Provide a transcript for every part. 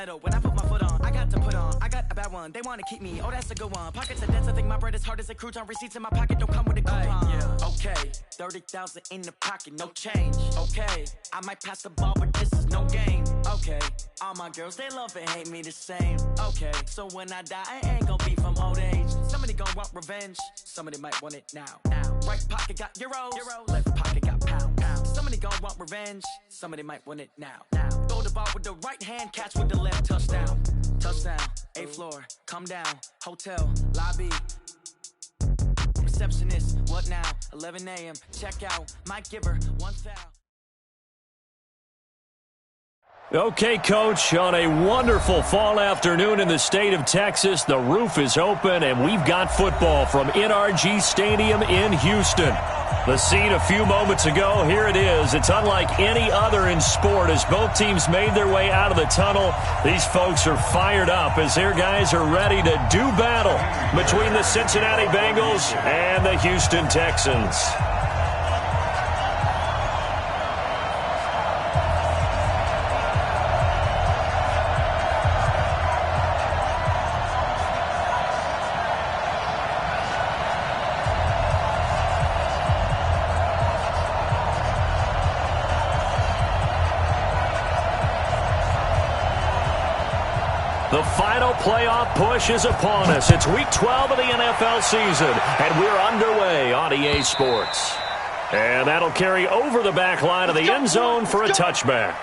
metal. When I put my foot on, I got to put on. I got a bad one. They want to keep me. Oh, that's a good one. Pockets are dense. I think my bread is hard as a crouton. Receipts in my pocket don't come with a coupon. Yeah. Okay, 30,000 in the pocket, no change. Okay, I might pass the ball, but this is no game. Okay, all my girls, they love and hate me the same. Okay, so when I die, I ain't gonna be from old age. Somebody gon' want revenge. Somebody might want it now. Right pocket got euros. Left pocket got pounds. Somebody gon' want revenge. Somebody might want it now. Throw the ball with the right hand, catch with the left. Touchdown. Touchdown. 8th floor. Come down. Hotel. Lobby. Receptionist. What now? 11 a.m. Check out. Might give her 1 foul. Okay, Coach, on a wonderful fall afternoon in the state of Texas, the roof is open, and we've got football from NRG Stadium in Houston. The scene a few moments ago, here it is. It's unlike any other in sport as both teams made their way out of the tunnel. These folks are fired up as their guys are ready to do battle between the Cincinnati Bengals and the Houston Texans. The final playoff push is upon us. It's Week 12 of the NFL season, and we're underway on EA Sports. And that'll carry over the back line of the end zone for a touchback.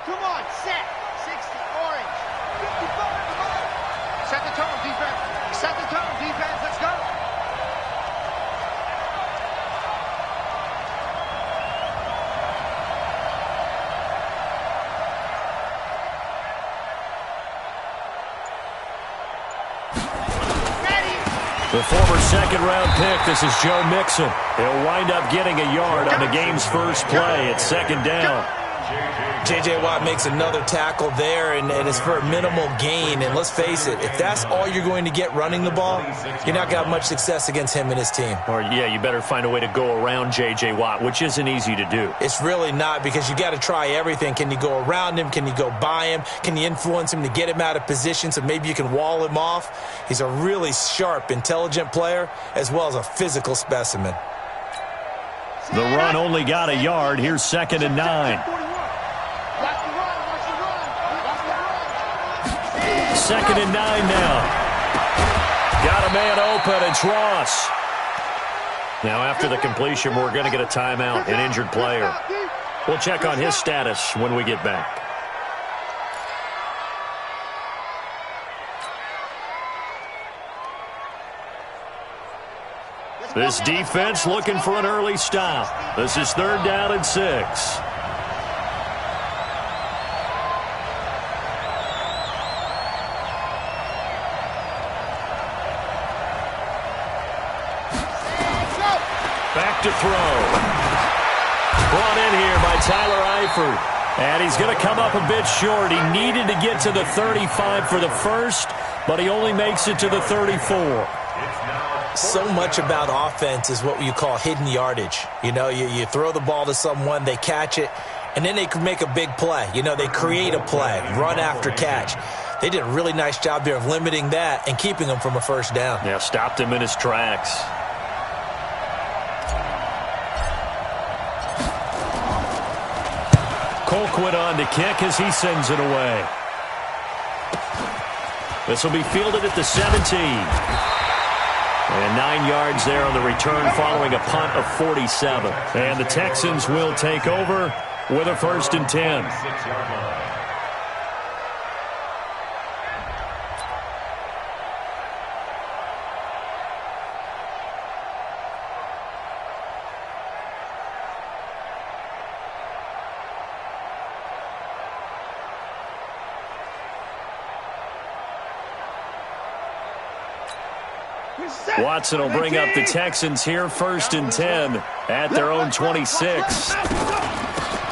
Come on, set. 60, orange. 55. Set the tone, defense. Set the tone, defense. Let's go. The former second-round pick, this is Joe Mixon. He'll wind up getting a yard on the game's first play. It's second down. J.J. Watt makes another tackle there, and it's for a minimal gain. And let's face it, if that's all you're going to get running the ball, you're not going to have much success against him and his team. Or, yeah, you better find a way to go around J.J. Watt, which isn't easy to do. It's really not, because you got to try everything. Can you go around him? Can you go by him? Can you influence him to get him out of position so maybe you can wall him off? He's a really sharp, intelligent player, as well as a physical specimen. The run only got a yard. Here's 2nd and 9. 2nd and 9 now. Got a man open. It's Ross. Now, after the completion, we're going to get a timeout, an injured player. We'll check on his status when we get back. This defense looking for an early stop. This is 3rd down and 6. Back to throw. Brought in here by Tyler Eifert. And he's going to come up a bit short. He needed to get to the 35 for the first, but he only makes it to the 34. So much about offense is what you call hidden yardage. You know, you throw the ball to someone, they catch it, and then they can make a big play. You know, they create a play, run after catch. They did a really nice job there of limiting that and keeping him from a first down. Yeah, stopped him in his tracks. Colquitt on to kick as he sends it away. This will be fielded at the 17. And 9 yards there on the return following a punt of 47. And the Texans will take over with a 1st and 10. Watson will bring up the Texans here, 1st and 10 at their own 26.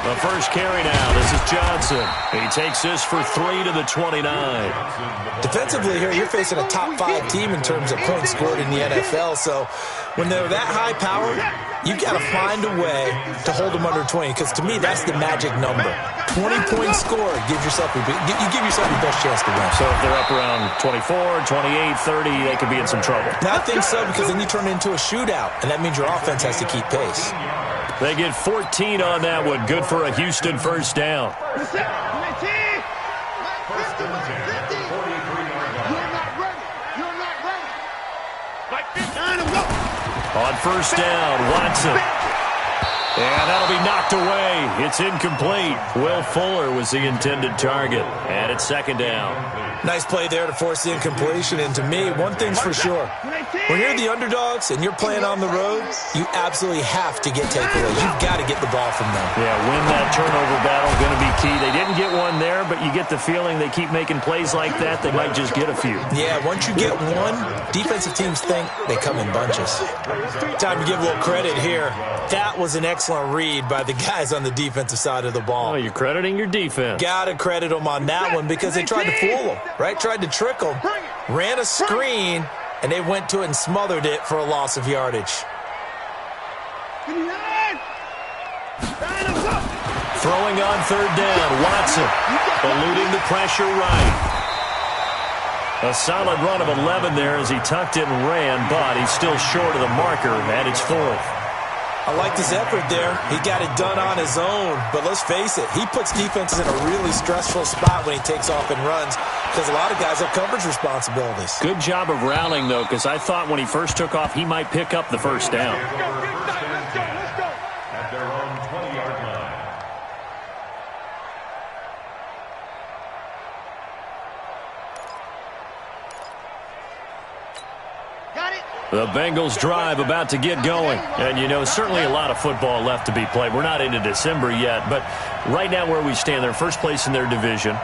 The first carry now. This is Johnson. He takes this for 3 to the 29. Defensively here, you're facing a top 5 team in terms of points scored in the NFL. So when they're that high powered, you got to find a way to hold them under 20. Because to me, that's the magic number. 20 points scored, you give yourself your best chance to win. So if they're up around 24, 28, 30, they could be in some trouble. I think so, because then you turn it into a shootout, and that means your offense has to keep pace. They get 14 on that one. Good for a Houston first down. On first down, Watson. And that'll be knocked away. It's incomplete. Will Fuller was the intended target. And it's second down. Nice play there to force the incompletion. And to me, one thing's for sure. When you're the underdogs and you're playing on the road, you absolutely have to get takeaways. You've got to get the ball from them. Yeah, win that turnover battle, going to be key. They didn't get one there, but you get the feeling they keep making plays like that, they might just get a few. Yeah, once you get one, defensive teams think they come in bunches. Time to give a little credit here. That was an excellent read by the guys on the defensive side of the ball. Oh, you're crediting your defense. Got to credit them on that one because they tried to fool them, right? Tried to trick them, ran a screen, and they went to it and smothered it for a loss of yardage. Throwing on third down, Watson eluding the pressure right. A solid run of 11 there as he tucked it and ran, but he's still short of the marker, and it's fourth. I like his effort there. He got it done on his own, but let's face it, he puts defenses in a really stressful spot when he takes off and runs because a lot of guys have coverage responsibilities. Good job of rallying, though, because I thought when he first took off, he might pick up the first down. At their own 20-yard line. The Bengals drive about to get going. And, you know, certainly a lot of football left to be played. We're not into December yet, but right now where we stand, they're first place in their division.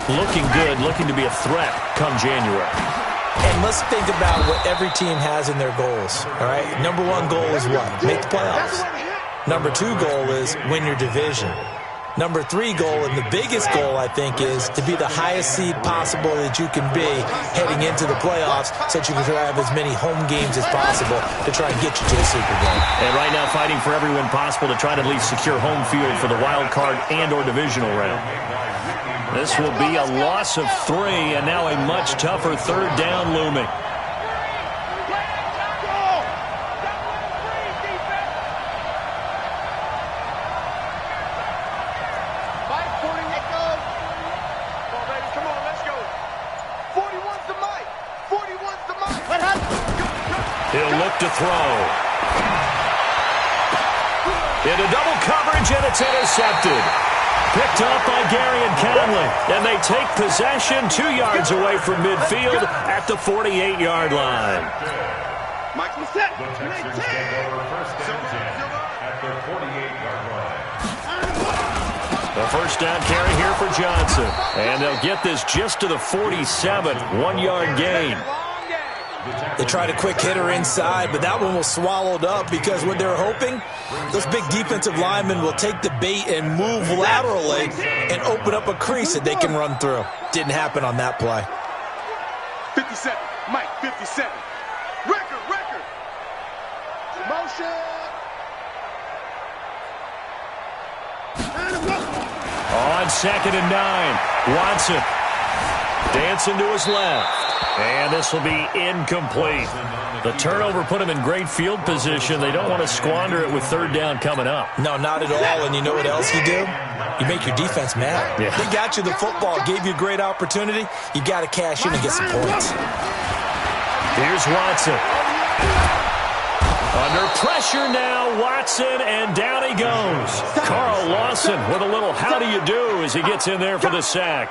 Looking good, looking to be a threat come January. And let's think about what every team has in their goals, all right? Number one goal is what? Make the playoffs. Number two goal is win your division. Number three goal, and the biggest goal, I think, is to be the highest seed possible that you can be heading into the playoffs so that you can have as many home games as possible to try and get you to the Super Bowl. And right now fighting for every win possible to try to at least secure home field for the wild card and or divisional round. This will be a loss of 3, and now a much tougher third down looming. He'll look to throw. Into double coverage, and it's intercepted. Picked up by Gary and Conley. And they take possession 2 yards away from midfield at the 48-yard line. The Texans take over first down at their 48-yard line. The first down carry here for Johnson. And they'll get this just to the 47, 1-yard gain. They tried a quick hitter inside, but that one was swallowed up because what they're hoping, those big defensive linemen will take the bait and move laterally and open up a crease that they can run through. Didn't happen on that play. 57, Mike, 57. Record. Motion. On 2nd and 9, Watson dancing to his left. And this will be incomplete. The turnover put him in great field position. They don't want to squander it with third down coming up. No, not at all. And you know what else you do? You make your defense mad. Yeah. They got you the football, gave you a great opportunity. You got to cash in and get some points. Here's Watson. Under pressure now, Watson, and down he goes. Carl Lawson with a little how do you do as he gets in there for the sack.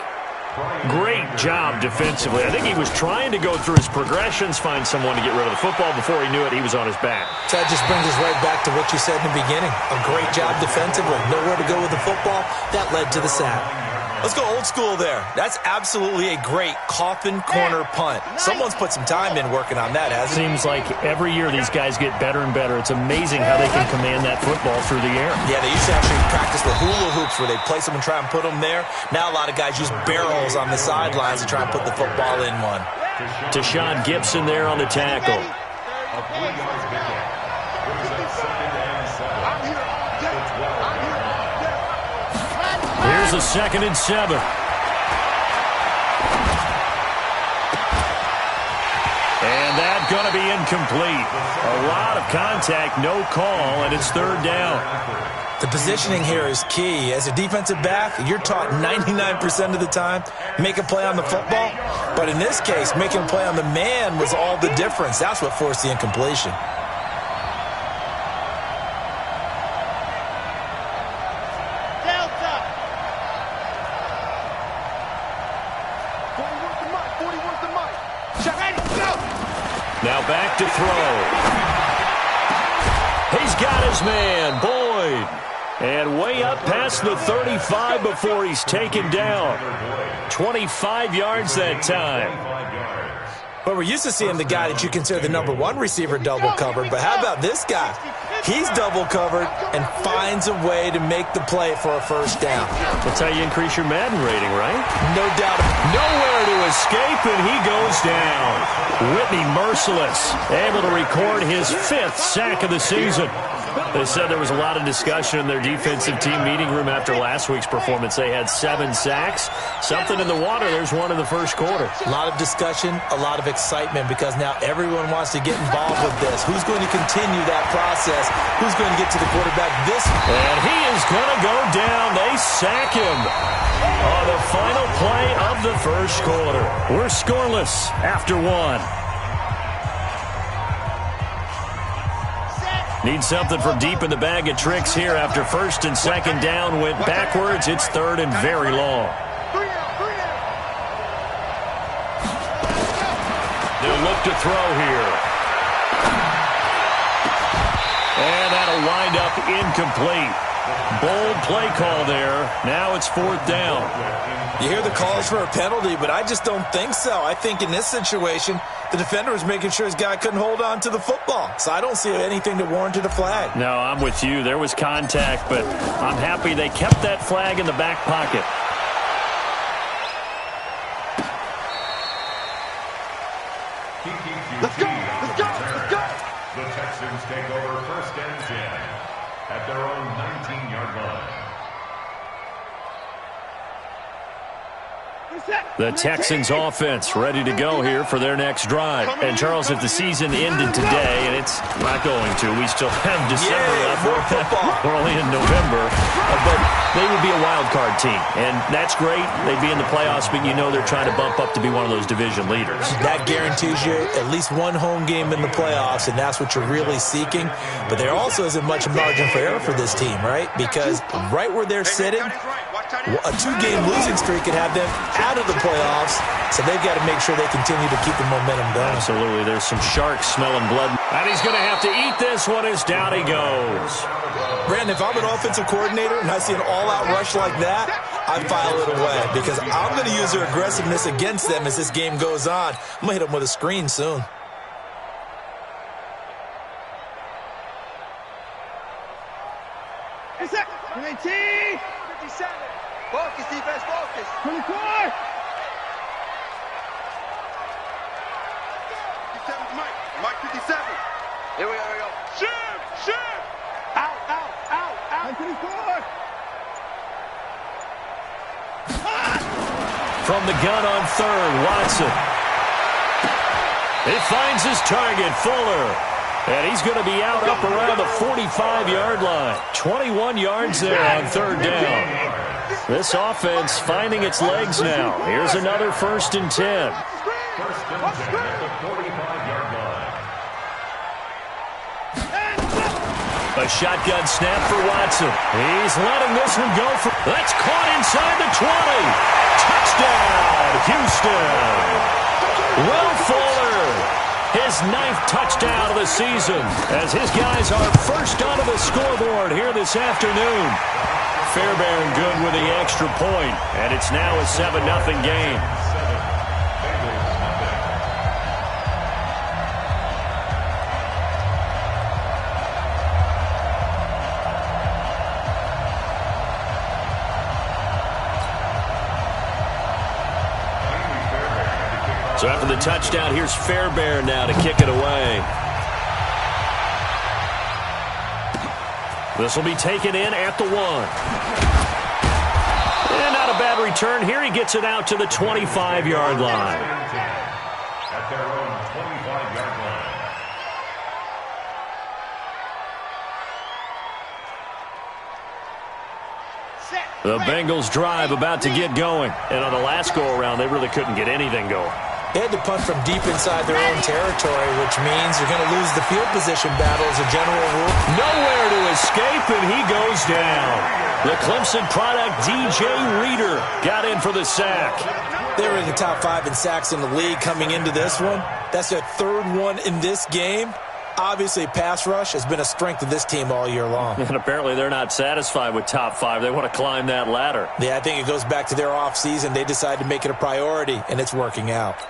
Great job defensively. I think he was trying to go through his progressions, find someone to get rid of the football. Before he knew it, he was on his back. So that just brings us right back to what you said in the beginning. A great job defensively. Nowhere to go with the football. That led to the sack. Let's go old school there. That's absolutely a great coffin corner punt. Someone's put some time in working on that, hasn't it? Seems like every year these guys get better and better. It's amazing how they can command that football through the air. Yeah, they used to actually practice the hula hoops where they place them and try and put them there. Now a lot of guys use barrels on the sidelines to try and put the football in one. Tashawn Gibson there on the tackle. A 3-yard pickup. Brings up 2nd and 7. Here's a 2nd and 7. And that's going to be incomplete. A lot of contact, no call, and it's 3rd down. The positioning here is key. As a defensive back, you're taught 99% of the time, make a play on the football. But in this case, making a play on the man was all the difference. That's what forced the incompletion. Now back to throw. He's got his man, Boyd. And way up past the 35 before he's taken down. 25 yards that time. But we're used to seeing the guy that you consider the #1 receiver double covered. But how about this guy? He's double covered and finds a way to make the play for a 1st down. That's how you increase your Madden rating, right? No doubt. Nowhere to escape, and he goes down. Whitney merciless, able to record his 5th sack of the season. They said there was a lot of discussion in their defensive team meeting room after last week's performance. They had 7 sacks. Something in the water. There's one in the 1st quarter. A lot of discussion, a lot of excitement, because now everyone wants to get involved with this. Who's going to continue that process? Who's going to get to the quarterback this? And he is going to go down. They sack him on the final play of the 1st quarter. We're scoreless after 1. Need something from deep in the bag of tricks here after 1st and 2nd down went backwards. It's 3rd and very long. They'll look to throw here. And that'll wind up incomplete. Bold play call there. Now it's 4th down. You hear the calls for a penalty, but I just don't think so. I think in this situation, the defender was making sure his guy couldn't hold on to the football. So I don't see anything that warranted a flag. No, I'm with you. There was contact, but I'm happy they kept that flag in the back pocket. Let's go! Let's go! Let's go! The Texans take over 1st and 10 at their own 19-yard line. The Texans offense ready to go here for their next drive. And, Charles, if the season ended today, and it's not going to, we still have December left. We're only in November. But they would be a wild card team. And that's great. They'd be in the playoffs, but you know they're trying to bump up to be one of those division leaders. That guarantees you at least one home game in the playoffs, and that's what you're really seeking. But there also isn't much margin for error for this team, right? Because right where they're sitting, a 2-game losing streak could have them out of the playoffs, so they've got to make sure they continue to keep the momentum going. Absolutely. There's some sharks smelling blood. And he's going to have to eat this one as down he goes. Brandon, if I'm an offensive coordinator and I see an all-out rush like that, I file it away because I'm going to use their aggressiveness against them as this game goes on. I'm going to hit them with a screen soon. It's it. 19. 57. Focus, defense, focus. 24. 57, Mike 57. Here we go. Shoot. Out. 24. From the gun on 3rd, Watson. He finds his target, Fuller. And he's going to be out up around the 45-yard line. 21 yards there on 3rd down. This offense finding its legs now. Here's another 1st and 10. 1st and 10 at the 45-yard line. A shotgun snap for Watson. He's letting this one go. That's caught inside the 20. Touchdown, Houston. Will Fuller, his 9th touchdown of the season, as his guys are first onto the scoreboard here this afternoon. Fairbairn good with the extra point, and it's now a 7-0 game. So after the touchdown, here's Fairbairn now to kick it away. This will be taken in at the 1. And not a bad return here. He gets it out to the 25-yard line. At their own 25-yard line. The Bengals drive about to get going. And on the last go-around, they really couldn't get anything going. They had to punt from deep inside their own territory, which means you're going to lose the field position battle as a general rule. Nowhere to escape, and he goes down. The Clemson product, DJ Reader, got in for the sack. They were in the top 5 in sacks in the league coming into this one. That's their 3rd one in this game. Obviously, pass rush has been a strength of this team all year long. And apparently they're not satisfied with top 5. They want to climb that ladder. Yeah, I think it goes back to their offseason. They decided to make it a priority, and it's working out.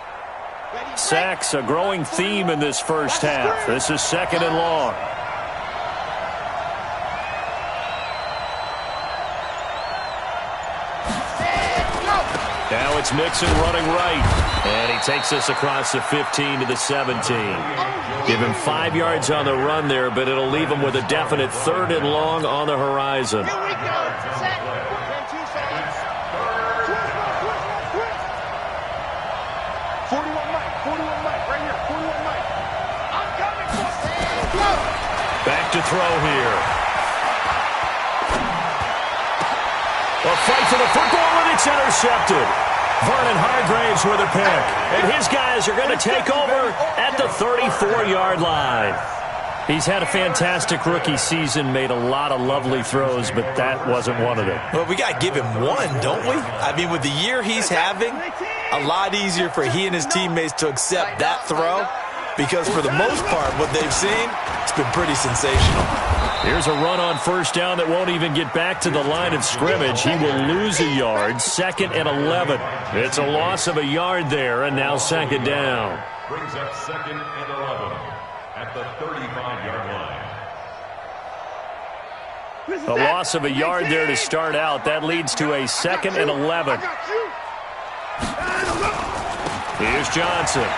Sacks, a growing theme in this first half. This is 2nd and long. Now it's Mixon running right. And he takes us across the 15 to the 17. Give him 5 yards on the run there, but it'll leave him with a definite 3rd and long on the horizon. Here we go. Set. 10, 2 seconds. 41 Mike, right here. 41 Mike. I'm coming. Go. Back to throw here. A fight for the football, and it's intercepted. Vernon Hargraves with a pick. And his guys are going to take over at the 34-yard line. He's had a fantastic rookie season, made a lot of lovely throws, but that wasn't one of them. Well, we got to give him one, don't we? I mean, with the year he's having, a lot easier for he and his teammates to accept that throw, because for the most part, what they've seen, it's been pretty sensational. Here's a run on first down that won't even get back to the line of scrimmage. He will lose a yard, 2nd and 11. It's a loss of a yard there, and now 2nd down. Brings up 2nd and 11 at the 35-yard line. A loss of a yard there to start out. That leads to a 2nd and 11. Here's Johnson.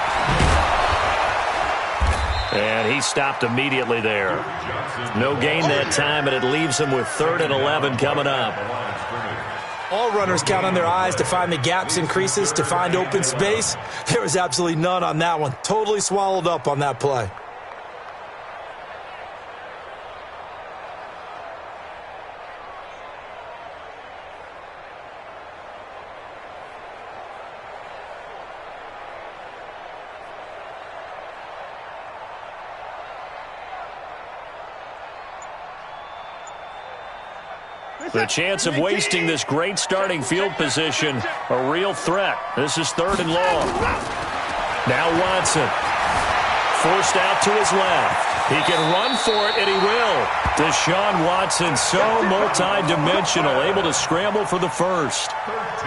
And he stopped immediately there. No gain that time, and it leaves him with 3rd and 11 coming up. All runners count on their eyes to find the gaps and creases, to find open space. There was absolutely none on that one. Totally swallowed up on that play. The chance of wasting this great starting field position, a real threat. This is 3rd and long. Now Watson, forced out to his left. He can run for it, and he will. Deshaun Watson, so multi-dimensional, able to scramble for the first.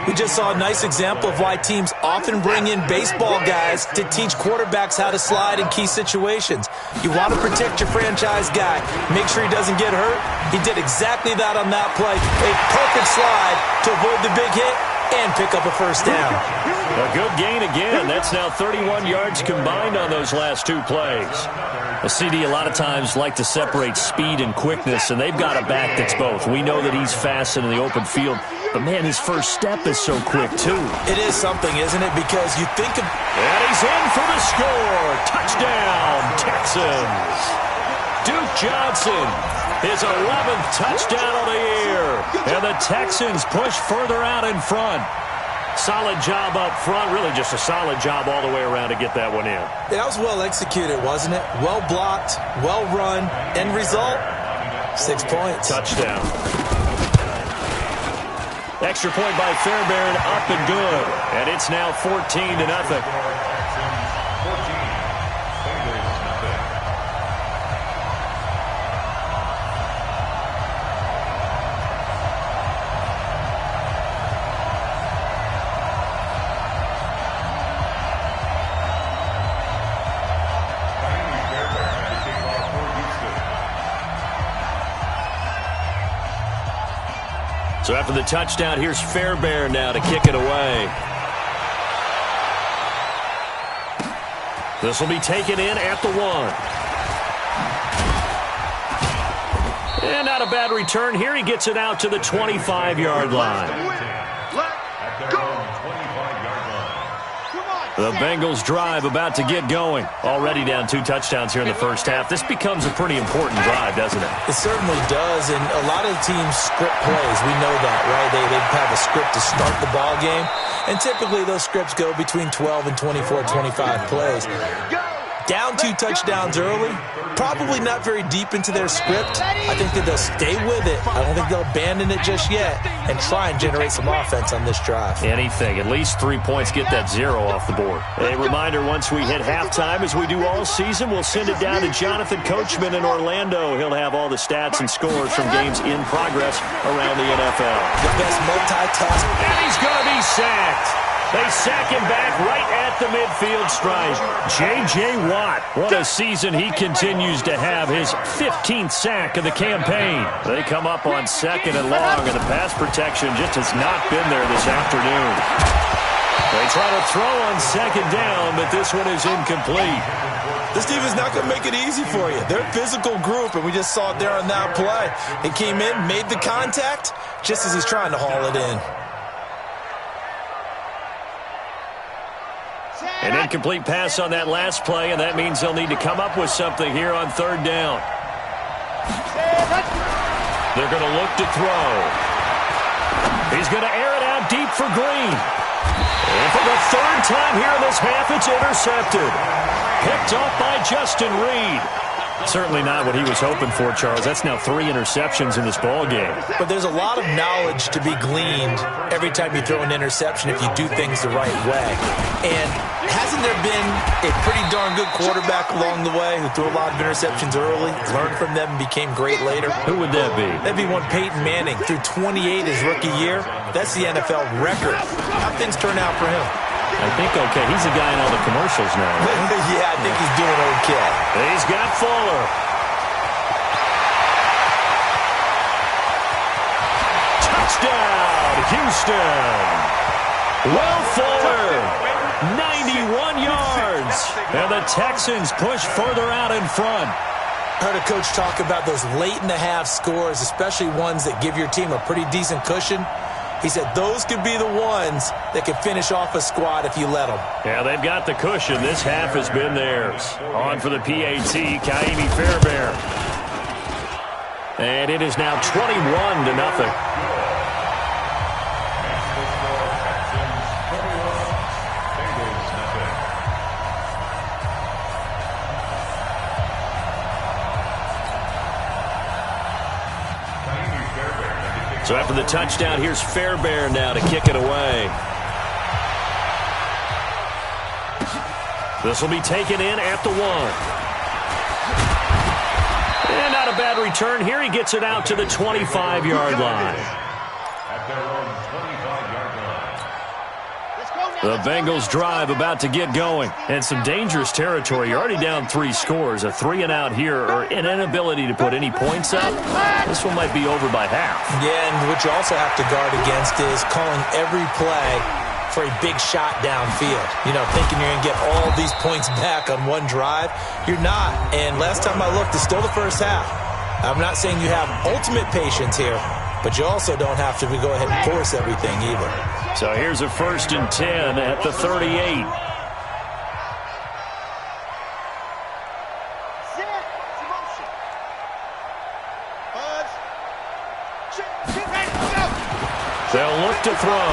We just saw a nice example of why teams often bring in baseball guys to teach quarterbacks how to slide in key situations. You want to protect your franchise guy. Make sure he doesn't get hurt. He did exactly that on that play. A perfect slide to avoid the big hit and pick up a first down. A good gain again. That's now 31 yards combined on those last 2 plays. A CD a lot of times like to separate speed and quickness, and they've got a back that's both. We know that he's fast in the open field, but, man, his first step is so quick, too. It is something, isn't it? Because you think of... And he's in for the score. Touchdown, Texans. Duke Johnson, his 11th touchdown of the year. And the Texans push further out in front. Solid job up front. Really just a solid job all the way around to get that one in. That was well executed, wasn't it? Well blocked, well run. End result, 6 points. Touchdown. Extra point by Fairbairn, up and good. And it's now 14-0. So after the touchdown, here's Fairbairn now to kick it away. This will be taken in at the 1. And not a bad return here. He gets it out to the 25-yard line. The Bengals drive about to get going. Already down 2 touchdowns here in the first half. This becomes a pretty important drive, doesn't it? It certainly does, and a lot of teams script plays. We know that, right? They have a script to start the ball game, and typically those scripts go between 12 and 24, 25 plays. Down 2 touchdowns early, probably not very deep into their script. I think that they'll stay with it. I don't think they'll abandon it just yet and try and generate some offense on this drive. Anything. At least 3 points, get that 0 off the board. A reminder, once we hit halftime, as we do all season, we'll send it down to Jonathan Coachman in Orlando. He'll have all the stats and scores from games in progress around the NFL. The best multitask. And he's going to be sacked. They sack him back right at the midfield stripe. J.J. Watt, what a season he continues to have, his 15th sack of the campaign. They come up on 2nd and long, and the pass protection just has not been there this afternoon. They try to throw on 2nd down, but this one is incomplete. This team is not going to make it easy for you. They're a physical group, and we just saw it there on that play. He came in, made the contact, just as he's trying to haul it in. An incomplete pass on that last play, and that means they'll need to come up with something here on 3rd down. They're going to look to throw. He's going to air it out deep for Green. And for the 3rd time here in this half, it's intercepted. Picked off by Justin Reed. Certainly not what he was hoping for, Charles. That's now 3 interceptions in this ball game. But there's a lot of knowledge to be gleaned every time you throw an interception if you do things the right way. And hasn't there been a pretty darn good quarterback along the way who threw a lot of interceptions early, learned from them, and became great later? Who would that be? That'd be one Peyton Manning. Threw 28 his rookie year. That's the NFL record. How things turn out for him? I think okay. He's a guy in all the commercials now. Right? Yeah, I think he's doing okay. He's got Fuller. Touchdown, Houston. Will Fuller, 91 yards. And the Texans push further out in front. Heard a coach talk about those late-in-the-half scores, especially ones that give your team a pretty decent cushion. He said those could be the ones that could finish off a squad if you let them. Yeah, they've got the cushion. This half has been theirs. On for the PAT, Kaimi Fairbairn. And it is now 21-0. So after the touchdown, here's Fairbairn now to kick it away. This will be taken in at the 1. And not a bad return here. He gets it out to the 25-yard line. At their own 25-yard line. The Bengals drive about to get going. And some dangerous territory. You're already down 3 scores. A 3-and-out here, or an inability to put any points up. This one might be over by half. Yeah, and what you also have to guard against is calling every play for a big shot downfield. You know, thinking you're going to get all these points back on one drive. You're not. And last time I looked, it's still the first half. I'm not saying you have ultimate patience here, but you also don't have to go ahead and force everything either. So here's a 1st and 10 at the 38. They'll look to throw.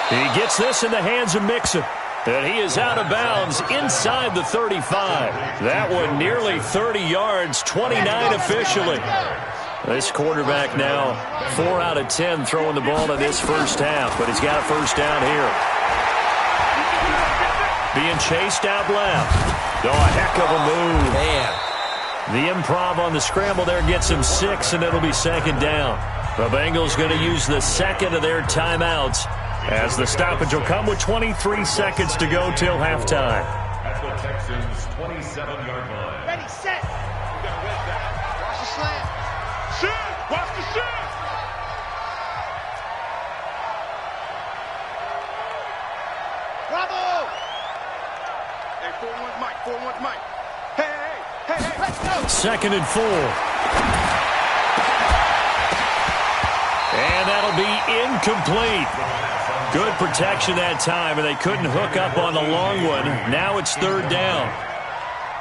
He gets this in the hands of Mixon. And he is out of bounds inside the 35. That one nearly 30 yards, 29 officially. This quarterback now 4 out of 10 throwing the ball in this first half, but he's got a 1st down here. Being chased out left. Oh, a heck of a move. Man. The improv on the scramble there gets him 6, and it'll be 2nd down. The Bengals going to use the 2nd of their timeouts as the stoppage will come with 23 seconds to go till halftime. At the Texans' 27-yard line. Ready, set. We're going to whip that. Watch the slant. Watch the shit! Bravo! Hey, 4-1 Mike, 4-1 Mike. Hey, let's go! 2nd and 4. And that'll be incomplete. Good protection that time, and they couldn't hook up on the long one. Now it's 3rd down.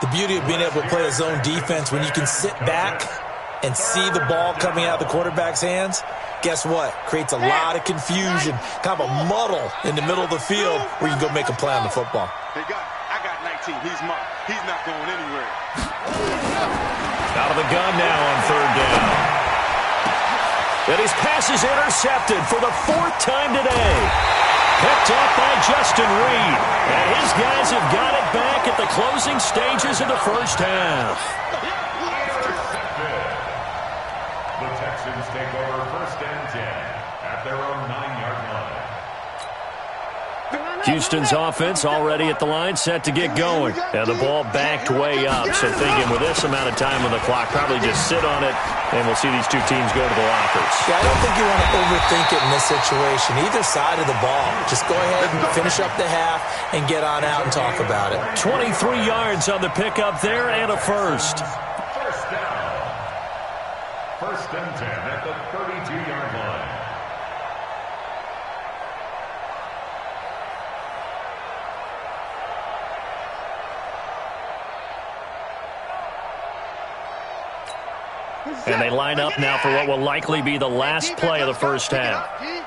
The beauty of being able to play a zone defense when you can sit back and see the ball coming out of the quarterback's hands, guess what? Creates a lot of confusion, kind of a muddle in the middle of the field where you can go make a play on the football. Hey, guys, I got 19. He's mine. He's not going anywhere. Out of the gun now on 3rd down. And his pass is intercepted for the 4th time today. Picked up by Justin Reed. And his guys have got it back at the closing stages of the first half. The Texans take over 1st and 10 at their own 9-yard line. Houston's offense already at the line, set to get going. And the ball backed way up. So thinking with this amount of time on the clock, probably just sit on it, and we'll see these two teams go to the lockers. Yeah, I don't think you want to overthink it in this situation. Either side of the ball. Just go ahead and finish up the half and get on out and talk about it. 23 yards on the pickup there and a first. First down. 1st and 10 at the 32-yard line. And they line up now for what will likely be the last play of the first half. Watch it.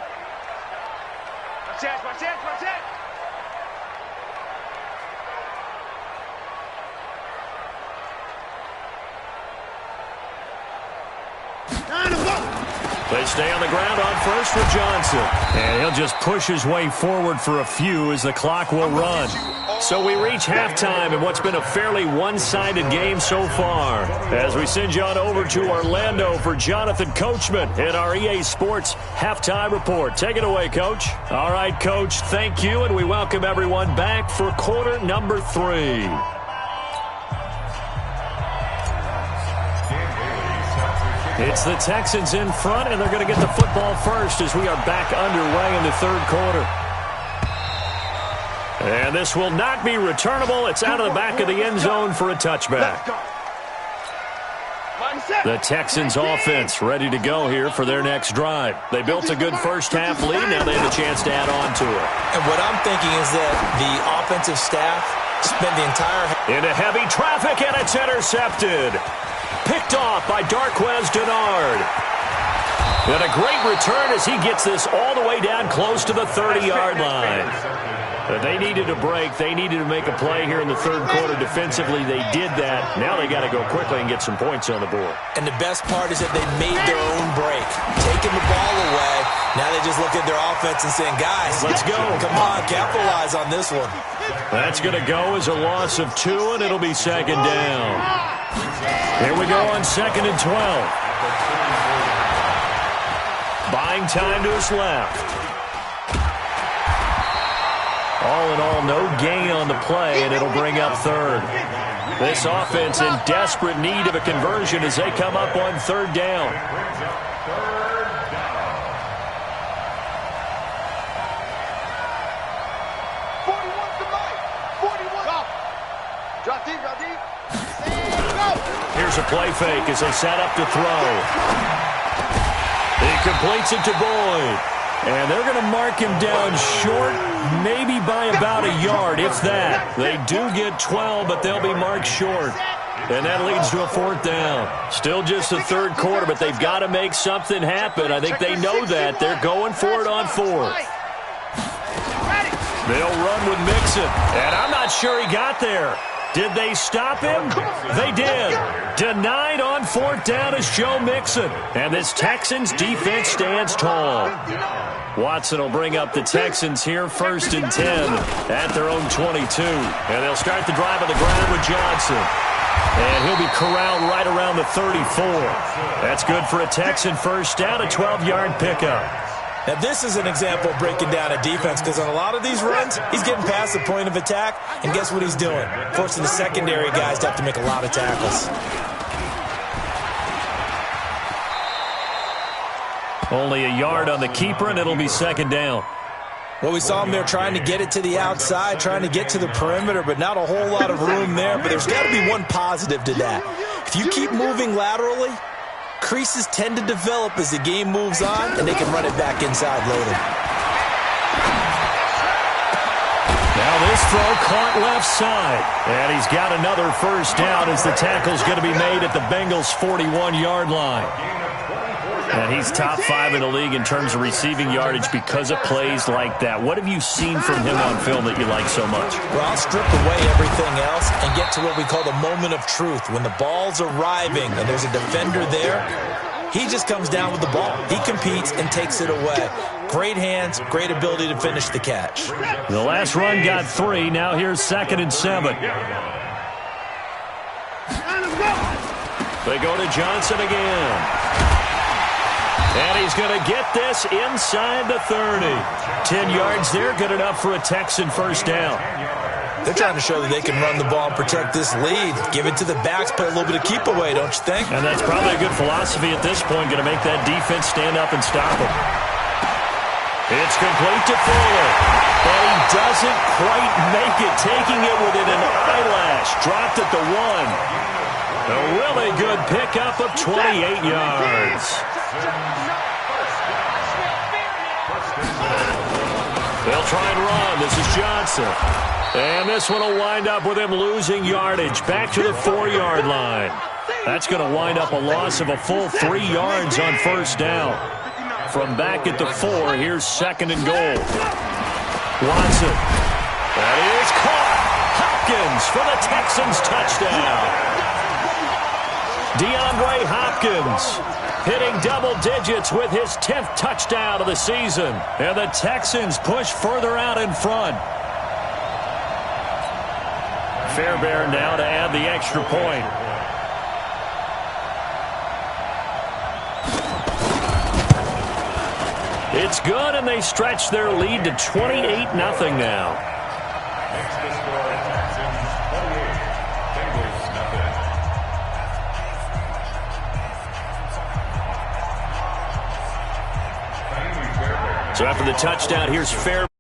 They stay on the ground on first with Johnson. And he'll just push his way forward for a few as the clock will run. So we reach halftime in what's been a fairly one-sided game so far. As we send you on over to Orlando for Jonathan Coachman in our EA Sports Halftime Report. Take it away, Coach. All right, Coach, thank you, and we welcome everyone back for quarter number 3. It's the Texans in front, and they're going to get the football first as we are back underway in the 3rd quarter. And this will not be returnable. It's out of the back of the end zone for a touchback. The Texans offense ready to go here for their next drive. They built a good first half lead. Now they have a chance to add on to it. And what I'm thinking is that the offensive staff spent the entire... Into heavy traffic, and it's intercepted. Picked off by Darquez Denard. And a great return as he gets this all the way down close to the 30-yard line. But they needed a break. They needed to make a play here in the 3rd quarter defensively. They did that. Now they got to go quickly and get some points on the board. And the best part is that they made their own break, taking the ball away. Now they just look at their offense and saying, guys, let's go. Come on, capitalize on this one. That's going to go as a loss of 2, and it'll be 2nd down. Here we go on 2nd and 12. Buying time to his left. All in all, no gain on the play, and it'll bring up 3rd. This offense in desperate need of a conversion as they come up on 3rd down. Here's a play fake as they set up to throw. He completes it to Boyd. And they're going to mark him down short, maybe by about a yard, if that. They do get 12, but they'll be marked short. And that leads to a 4th down. Still just the 3rd quarter, but they've got to make something happen. I think they know that. They're going for it on 4th. They'll run with Mixon. And I'm not sure he got there. Did they stop him? They did. Denied on 4th down is Joe Mixon. And this Texans defense stands tall. Watson will bring up the Texans here 1st and 10 at their own 22. And they'll start the drive on the ground with Johnson. And he'll be corralled right around the 34. That's good for a Texan first down, a 12-yard pickup. Now, this is an example of breaking down a defense because on a lot of these runs, he's getting past the point of attack, and guess what he's doing? Forcing the secondary guys to have to make a lot of tackles. Only a yard on the keeper, and it'll be second down. Well, we saw him there trying to get it to the outside, trying to get to the perimeter, but not a whole lot of room there. But there's got to be one positive to that. If you keep moving laterally, creases tend to develop as the game moves on, and they can run it back inside later. Now this throw caught left side. And he's got another first down as the tackle's going to be made at the Bengals' 41-yard line. And he's top 5 in the league in terms of receiving yardage because of plays like that. What have you seen from him on film that you like so much? Well, I'll strip away everything else and get to what we call the moment of truth. When the ball's arriving and there's a defender there, he just comes down with the ball. He competes and takes it away. Great hands, great ability to finish the catch. The last run got 3. Now here's 2nd and 7. They go to Johnson again. And he's going to get this inside the 30. 10 yards there, good enough for a Texan first down. They're trying to show that they can run the ball and protect this lead. Give it to the backs, play a little bit of keep away, don't you think? And that's probably a good philosophy at this point, going to make that defense stand up and stop him. It's complete to Fuller. And he doesn't quite make it, taking it within an eyelash. Dropped at the 1. A really good pickup of 28 yards. They'll try and run. This is Johnson. And this one will wind up with him losing yardage. Back to the 4-yard line. That's going to wind up a loss of a full 3 yards on first down. From back at the 4, here's 2nd and goal. Watson. That is caught. Hopkins for the Texans touchdown. DeAndre Hopkins hitting double digits with his 10th touchdown of the season. And the Texans push further out in front. Fairbairn now to add the extra point. It's good, and they stretch their lead to 28-0 now. So after the touchdown, here's Fairbairn.